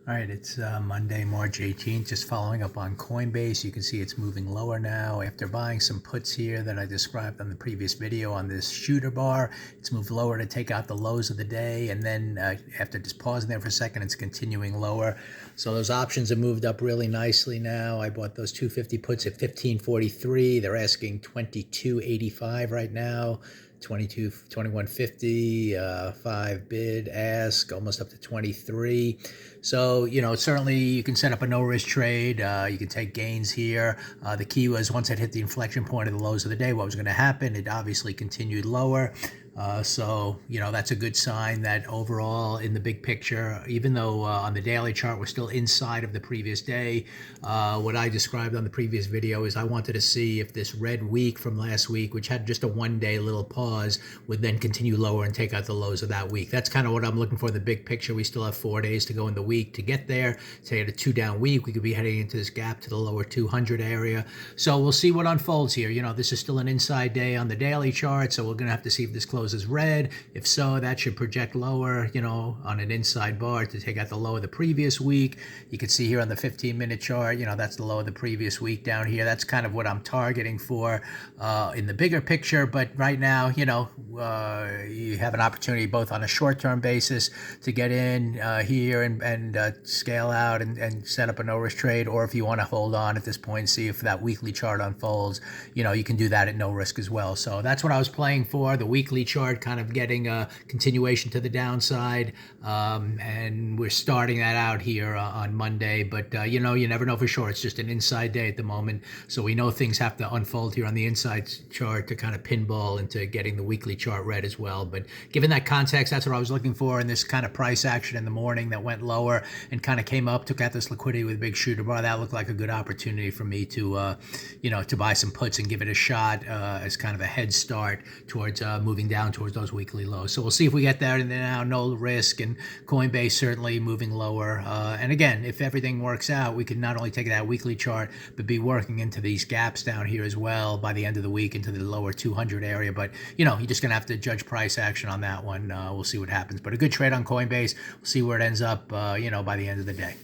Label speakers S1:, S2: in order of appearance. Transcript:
S1: All right, it's Monday, March 18th, just following up on Coinbase. You can see it's moving lower now after buying some puts here that I described on the previous video on this shooter bar. It's moved lower to take out the lows of the day, and then after just pausing there for a second, it's continuing lower. So those options have moved up really nicely now. I bought those 250 puts at 15.43. They're asking 22.85 right now. 21.50, 5 bid, ask, almost up to 23. So, certainly you can set up a no-risk trade. You can take gains here. The key was once it hit the inflection point of the lows of the day, what was going to happen? It obviously continued lower. So, that's a good sign that overall in the big picture, even though on the daily chart we're still inside of the previous day, what I described on the previous video is I wanted to see if this red week from last week, which had just a one-day little pause, would then continue lower and take out the lows of that week. That's kind of what I'm looking for in the big picture. We still have 4 days to go in the week to get there. Say at a 2-down week, we could be heading into this gap to the lower 200 area. So we'll see what unfolds here. This is still an inside day on the daily chart, so we're going to have to see if this closes red. If so, that should project lower, on an inside bar to take out the low of the previous week. You can see here on the 15-minute chart, that's the low of the previous week down here. That's kind of what I'm targeting for in the bigger picture. But right now, you have an opportunity both on a short-term basis to get in here and scale out and set up a no-risk trade, or if you want to hold on at this point, see if that weekly chart unfolds, you can do that at no risk as well. So that's what I was playing for, the weekly chart kind of getting a continuation to the downside, and we're starting that out here on Monday, but you never know for sure. It's just an inside day at the moment, so we know things have to unfold here on the inside chart to kind of pinball into getting the weekly chart red as well. But given that context, that's what I was looking for in this kind of price action in the morning that went lower and kind of came up, took out this liquidity with a big shooter bar. That looked like a good opportunity for me to to buy some puts and give it a shot as kind of a head start towards moving down towards those weekly lows. So we'll see if we get there. And then now no risk, and Coinbase certainly moving lower. And again, if everything works out, we can not only take that weekly chart, but be working into these gaps down here as well by the end of the week into the lower 200 area. But, you're just going to have to judge price action on that one. We'll see what happens. But a good trade on Coinbase. We'll see where it ends up, by the end of the day.